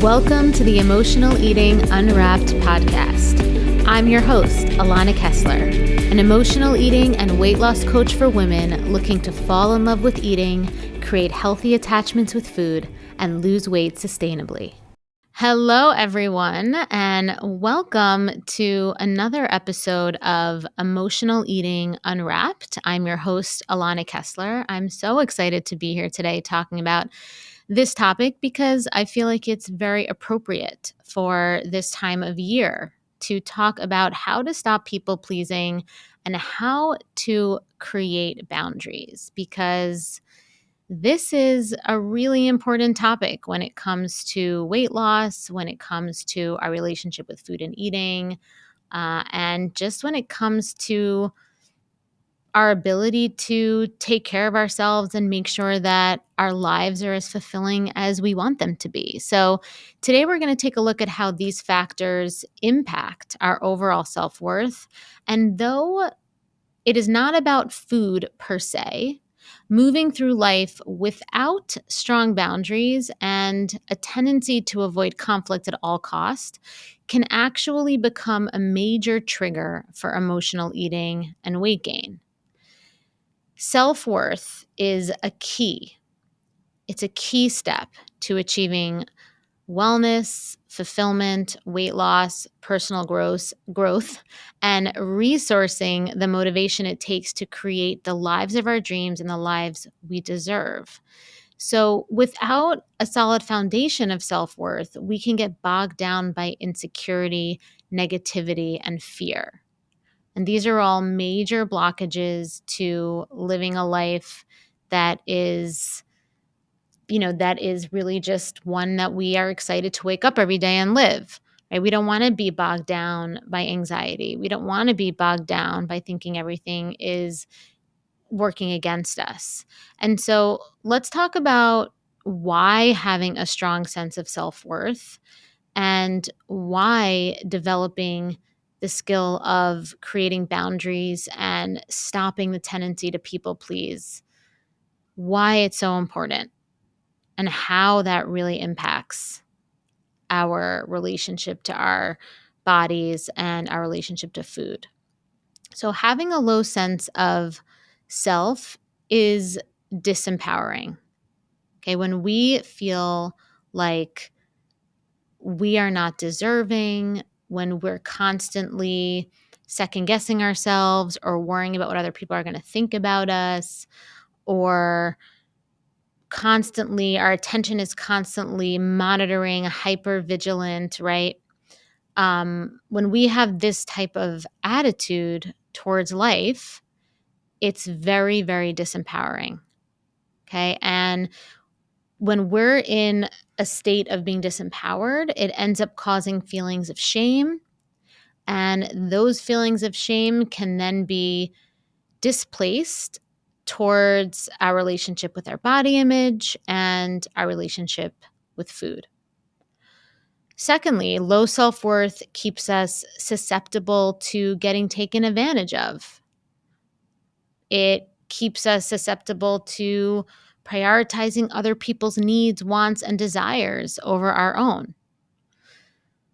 Welcome to the Emotional Eating Unwrapped podcast. I'm your host, Alana Kessler, an emotional eating and weight loss coach for women looking to fall in love with eating, create healthy attachments with food, and lose weight sustainably. Hello, everyone, and welcome to another episode of Emotional Eating Unwrapped. I'm your host, Alana Kessler. I'm so excited to be here today talking about this topic because I feel like it's very appropriate for this time of year to talk about how to stop people pleasing and how to create boundaries, because this is a really important topic when it comes to weight loss, when it comes to our relationship with food and eating, and just when it comes to our ability to take care of ourselves and make sure that our lives are as fulfilling as we want them to be. So today we're going to take a look at how these factors impact our overall self-worth. And though it is not about food per se, moving through life without strong boundaries and a tendency to avoid conflict at all costs can actually become a major trigger for emotional eating and weight gain. Self-worth is a key. It's a key step to achieving wellness, fulfillment, weight loss, personal growth, and resourcing the motivation it takes to create the lives of our dreams and the lives we deserve. So without a solid foundation of self-worth, we can get bogged down by insecurity, negativity, and fear. And these are all major blockages to living a life that is, that is really just one that we are excited to wake up every day and live. Right? We don't want to be bogged down by anxiety. We don't want to be bogged down by thinking everything is working against us. And so let's talk about why having a strong sense of self-worth and why developing the skill of creating boundaries and stopping the tendency to people please, why it's so important and how that really impacts our relationship to our bodies and our relationship to food. So having a low sense of self is disempowering. Okay, when we feel like we are not deserving, when we're constantly second guessing ourselves or worrying about what other people are going to think about us, or our attention is constantly monitoring, hyper vigilant, right? When we have this type of attitude towards life, it's very, very disempowering. Okay. And when we're in a state of being disempowered, it ends up causing feelings of shame. And those feelings of shame can then be displaced towards our relationship with our body image and our relationship with food. Secondly, low self-worth keeps us susceptible to getting taken advantage of. It keeps us susceptible to prioritizing other people's needs, wants, and desires over our own.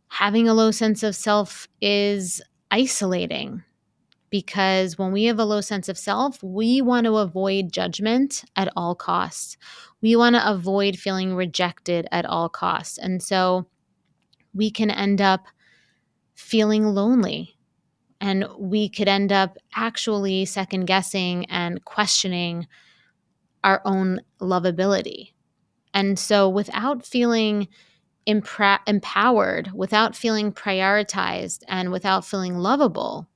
Having a low sense of self is isolating because when we have a low sense of self, we want to avoid judgment at all costs. We want to avoid feeling rejected at all costs. And so we can end up feeling lonely, and we could end up actually second guessing and questioning our own lovability. And so without feeling empowered, without feeling prioritized, and without feeling lovable,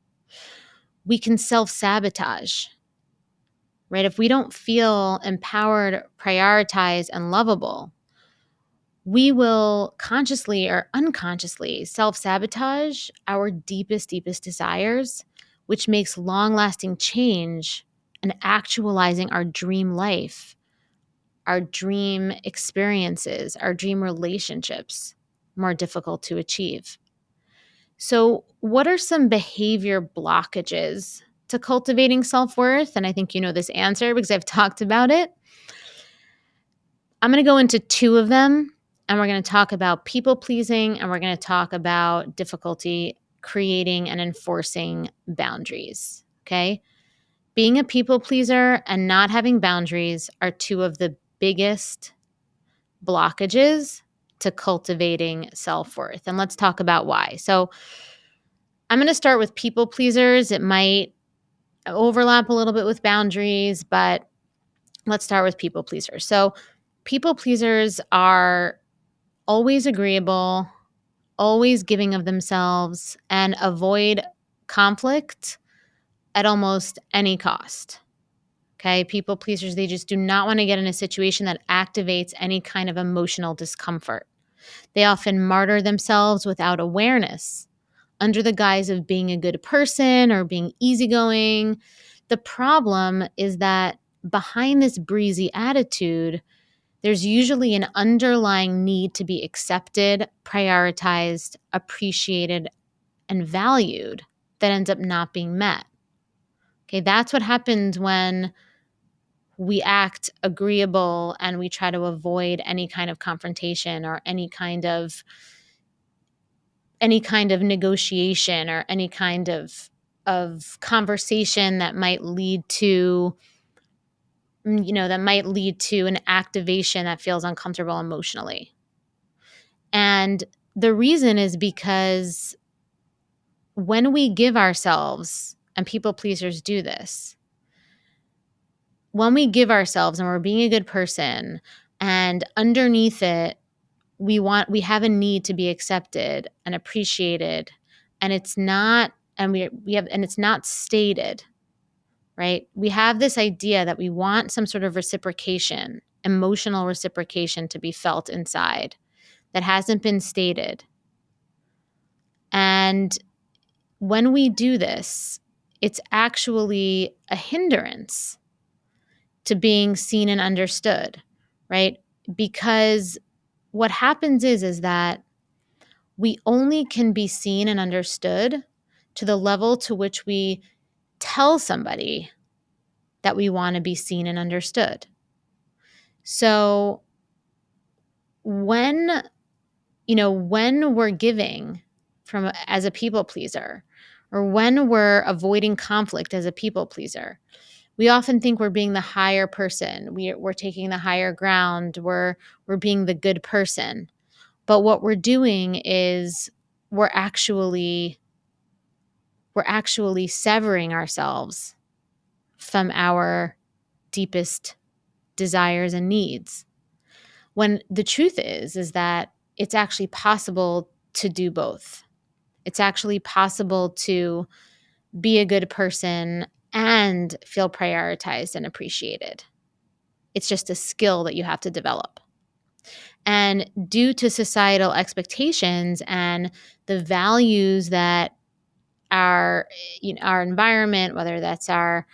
we can self-sabotage, right? If we don't feel empowered, prioritized, and lovable, we will consciously or unconsciously self-sabotage our deepest, deepest desires, which makes long-lasting change and actualizing our dream life, our dream experiences, our dream relationships more difficult to achieve. So, what are some behavior blockages to cultivating self-worth? And I think you know this answer because I've talked about it. I'm going to go into two of them, and we're going to talk about people pleasing, and we're going to talk about difficulty creating and enforcing boundaries. Okay. Being a people pleaser and not having boundaries are two of the biggest blockages to cultivating self-worth. And let's talk about why. So I'm going to start with people pleasers. It might overlap a little bit with boundaries, but let's start with people pleasers. So people pleasers are always agreeable, always giving of themselves, and avoid conflict at almost any cost. Okay, people pleasers, they just do not want to get in a situation that activates any kind of emotional discomfort. They often martyr themselves without awareness under the guise of being a good person or being easygoing. The problem is that behind this breezy attitude, there's usually an underlying need to be accepted, prioritized, appreciated, and valued that ends up not being met. Okay, that's what happens when we act agreeable and we try to avoid any kind of confrontation or any kind of negotiation or any kind of conversation that might lead to an activation that feels uncomfortable emotionally. And the reason is because when we give ourselves, and people pleasers do this, when we give ourselves and we're being a good person, and underneath it we have a need to be accepted and appreciated, and it's not and it's not stated, right? We have this idea that we want some sort of reciprocation, emotional reciprocation, to be felt inside that hasn't been stated. And when we do this, it's actually a hindrance to being seen and understood, right? Because what happens is that we only can be seen and understood to the level to which we tell somebody that we want to be seen and understood. So when we're giving as a people pleaser, or when we're avoiding conflict as a people pleaser, we often think we're being the higher person. We're taking the higher ground. We're being the good person. But what we're doing is we're actually severing ourselves from our deepest desires and needs. When the truth is that it's actually possible to do both. It's actually possible to be a good person and feel prioritized and appreciated. It's just a skill that you have to develop. And due to societal expectations and the values that our environment, whether that's our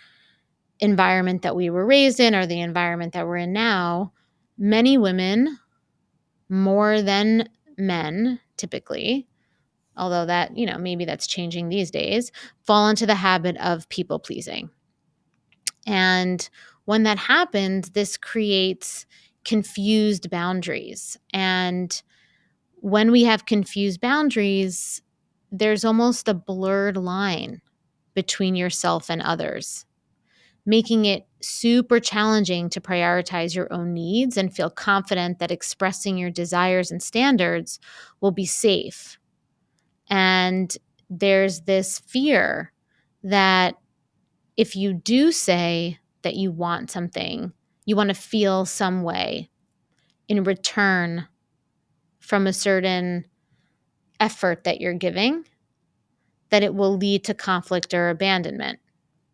environment that we were raised in or the environment that we're in now, many women, more than men typically, although that, maybe that's changing these days, fall into the habit of people pleasing. And when that happens, this creates confused boundaries. And when we have confused boundaries, there's almost a blurred line between yourself and others, making it super challenging to prioritize your own needs and feel confident that expressing your desires and standards will be safe. And there's this fear that if you do say that you want something, you want to feel some way in return from a certain effort that you're giving, that it will lead to conflict or abandonment.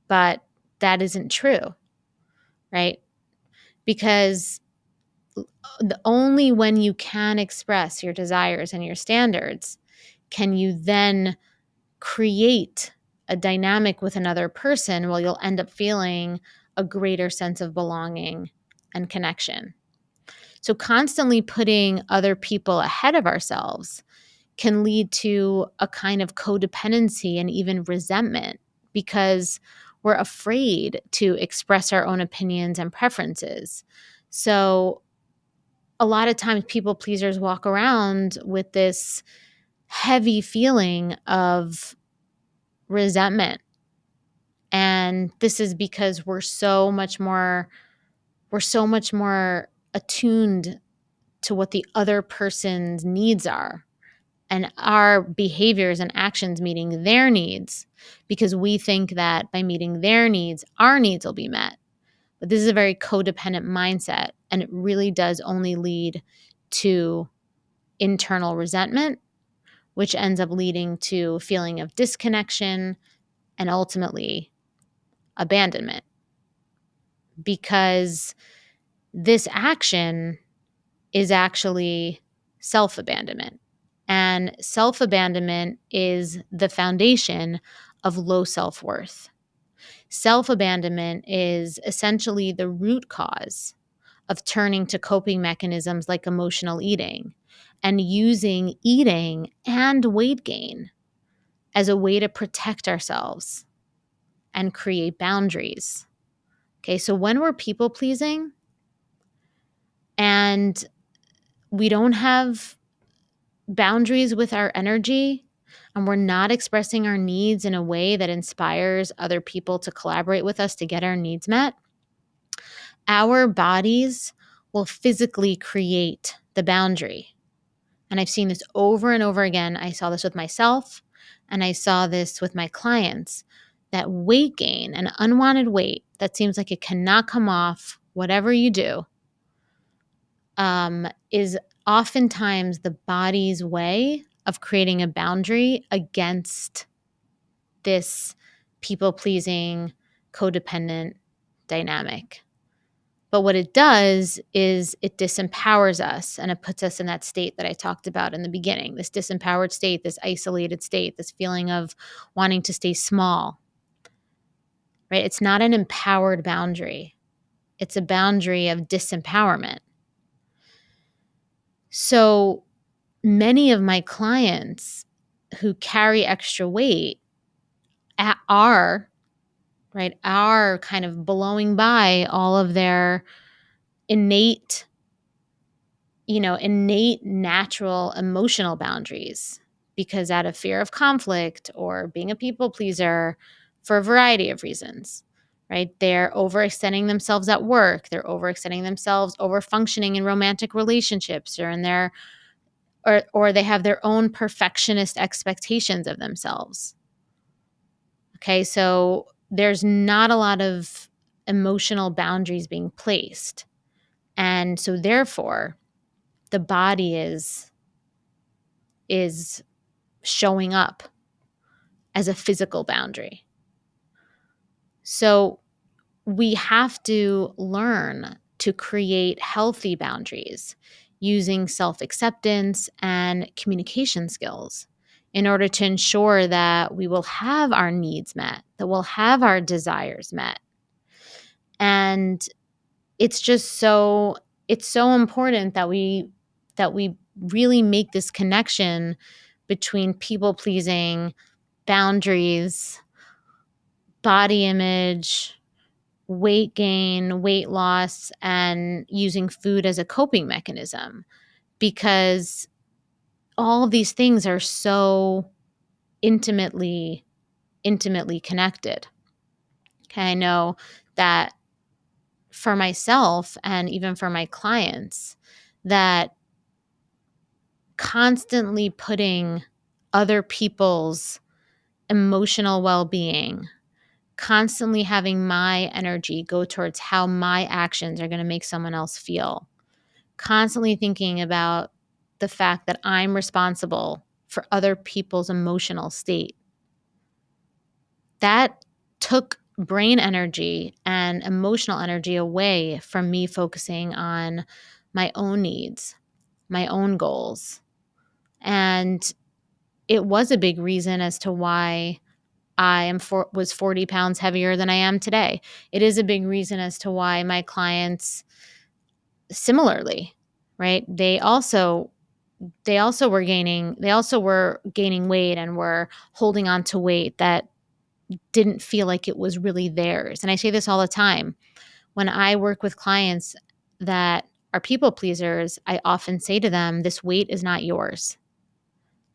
But that isn't true, right? Because only when you can express your desires and your standards can you then create a dynamic with another person where you'll end up feeling a greater sense of belonging and connection. So constantly putting other people ahead of ourselves can lead to a kind of codependency and even resentment because we're afraid to express our own opinions and preferences. So a lot of times people pleasers walk around with this heavy feeling of resentment. And this is because we're so much more attuned to what the other person's needs are, and our behaviors and actions meeting their needs, because we think that by meeting their needs, our needs will be met. But this is a very codependent mindset, and it really does only lead to internal resentment, which ends up leading to a feeling of disconnection and ultimately abandonment. Because this action is actually self-abandonment. And self-abandonment is the foundation of low self-worth. Self-abandonment is essentially the root cause of turning to coping mechanisms like emotional eating and using eating and weight gain as a way to protect ourselves and create boundaries. Okay, so when we're people pleasing and we don't have boundaries with our energy, and we're not expressing our needs in a way that inspires other people to collaborate with us to get our needs met, our bodies will physically create the boundary. And I've seen this over and over again. I saw this with myself, and I saw this with my clients, that weight gain and unwanted weight that seems like it cannot come off, whatever you do, is oftentimes the body's way of creating a boundary against this people-pleasing, codependent dynamic. But what it does is it disempowers us, and it puts us in that state that I talked about in the beginning, this disempowered state, this isolated state, this feeling of wanting to stay small, right? It's not an empowered boundary. It's a boundary of disempowerment. So many of my clients who carry extra weight are kind of blowing by all of their innate natural emotional boundaries, because out of fear of conflict or being a people pleaser for a variety of reasons, right? They're overextending themselves at work. They're overextending themselves, over functioning in romantic relationships, or in their or they have their own perfectionist expectations of themselves. Okay, so there's not a lot of emotional boundaries being placed. And so therefore, the body is showing up as a physical boundary. So we have to learn to create healthy boundaries using self-acceptance and communication skills in order to ensure that we will have our needs met, that we'll have our desires met. And it's so important that we really make this connection between people pleasing, boundaries, body image, weight gain, weight loss, and using food as a coping mechanism, because all of these things are so intimately connected. Okay, I know that for myself and even for my clients, that constantly putting other people's emotional well-being, constantly having my energy go towards how my actions are going to make someone else feel, constantly thinking about the fact that I'm responsible for other people's emotional state, that took brain energy and emotional energy away from me focusing on my own needs, my own goals. And it was a big reason as to why I was 40 pounds heavier than I am today. It is a big reason as to why my clients similarly, right? They also were gaining weight and were holding on to weight that didn't feel like it was really theirs. And I say this all the time. When I work with clients that are people pleasers, I often say to them, this weight is not yours.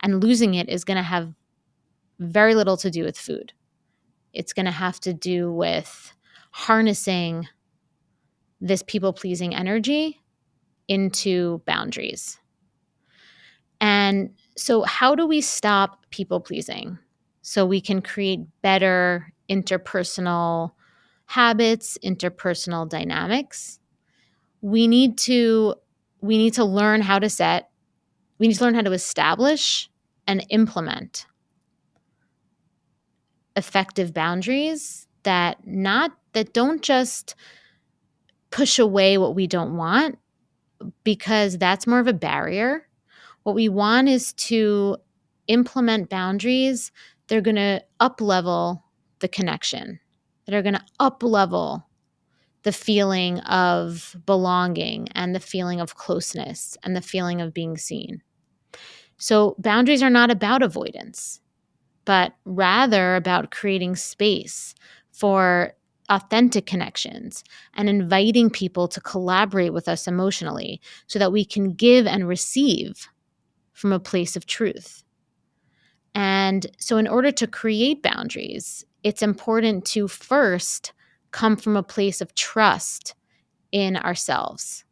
And losing it is going to have very little to do with food. It's going to have to do with harnessing this people-pleasing energy into boundaries. And so how do we stop people-pleasing so we can create better interpersonal habits, interpersonal dynamics? We need to learn how to establish and implement effective boundaries that don't just push away what we don't want, because that's more of a barrier. What we want is to implement boundaries that are going to up-level the connection, that are going to up-level the feeling of belonging and the feeling of closeness and the feeling of being seen. So boundaries are not about avoidance, but rather about creating space for authentic connections and inviting people to collaborate with us emotionally so that we can give and receive from a place of truth. And so in order to create boundaries, it's important to first come from a place of trust in ourselves.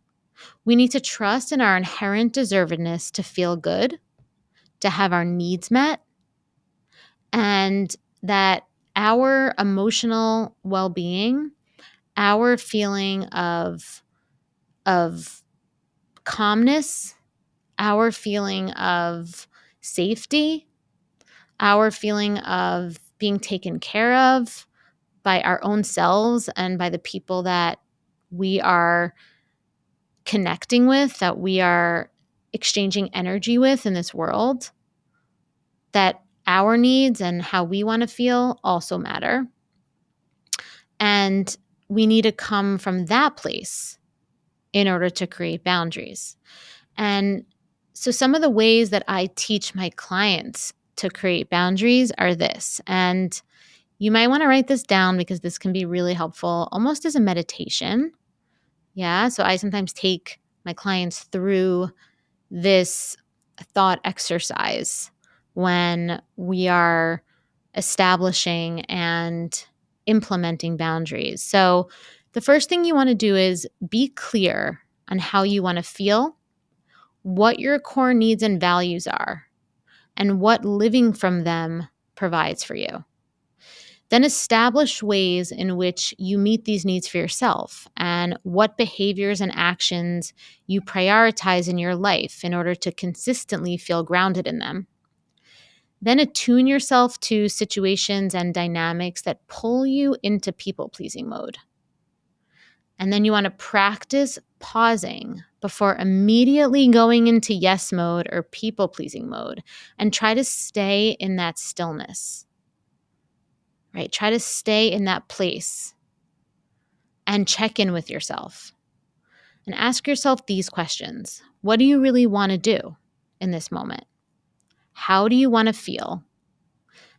We need to trust in our inherent deservedness to feel good, to have our needs met, and that our emotional well-being, our feeling of calmness, our feeling of safety, our feeling of being taken care of by our own selves and by the people that we are connecting with, that we are exchanging energy with in this world, that our needs and how we want to feel also matter. And we need to come from that place in order to create boundaries. And so some of the ways that I teach my clients to create boundaries are this. And you might want to write this down because this can be really helpful, almost as a meditation. Yeah. So I sometimes take my clients through this thought exercise when we are establishing and implementing boundaries. So the first thing you want to do is be clear on how you want to feel, what your core needs and values are, and what living from them provides for you. Then establish ways in which you meet these needs for yourself and what behaviors and actions you prioritize in your life in order to consistently feel grounded in them. Then attune yourself to situations and dynamics that pull you into people-pleasing mode. And then you want to practice pausing before immediately going into yes mode or people-pleasing mode, and try to stay in that stillness, right? Try to stay in that place and check in with yourself and ask yourself these questions. What do you really want to do in this moment? How do you want to feel?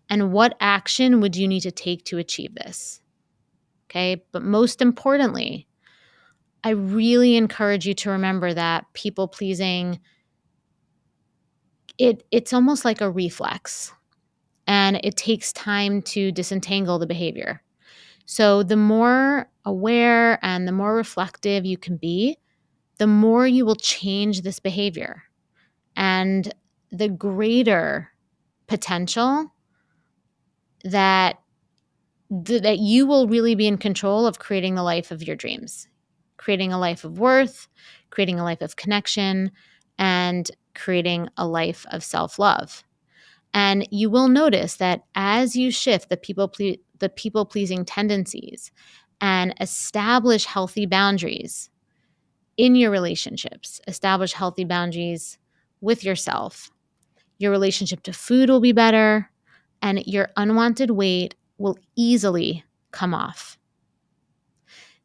And what action would you need to take to achieve this? Okay, but most importantly, I really encourage you to remember that people-pleasing, it's almost like a reflex, and it takes time to disentangle the behavior. So the more aware and the more reflective you can be, the more you will change this behavior, and the greater potential that that you will really be in control of creating the life of your dreams, creating a life of worth, creating a life of connection, and creating a life of self-love. And you will notice that as you shift the people-pleasing tendencies and establish healthy boundaries in your relationships, establish healthy boundaries with yourself, your relationship to food will be better, and your unwanted weight will easily come off.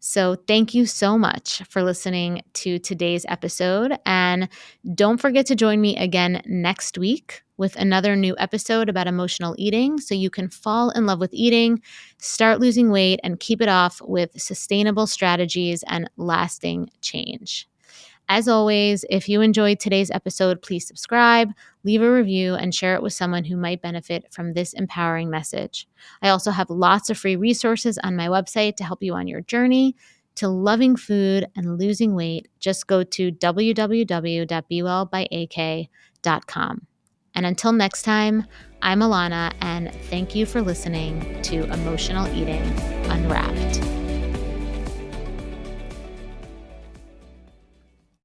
So thank you so much for listening to today's episode. And don't forget to join me again next week with another new episode about emotional eating so you can fall in love with eating, start losing weight, and keep it off with sustainable strategies and lasting change. As always, if you enjoyed today's episode, please subscribe, leave a review, and share it with someone who might benefit from this empowering message. I also have lots of free resources on my website to help you on your journey to loving food and losing weight. Just go to www.bewellbyak.com. And until next time, I'm Alana, and thank you for listening to Emotional Eating Unwrapped.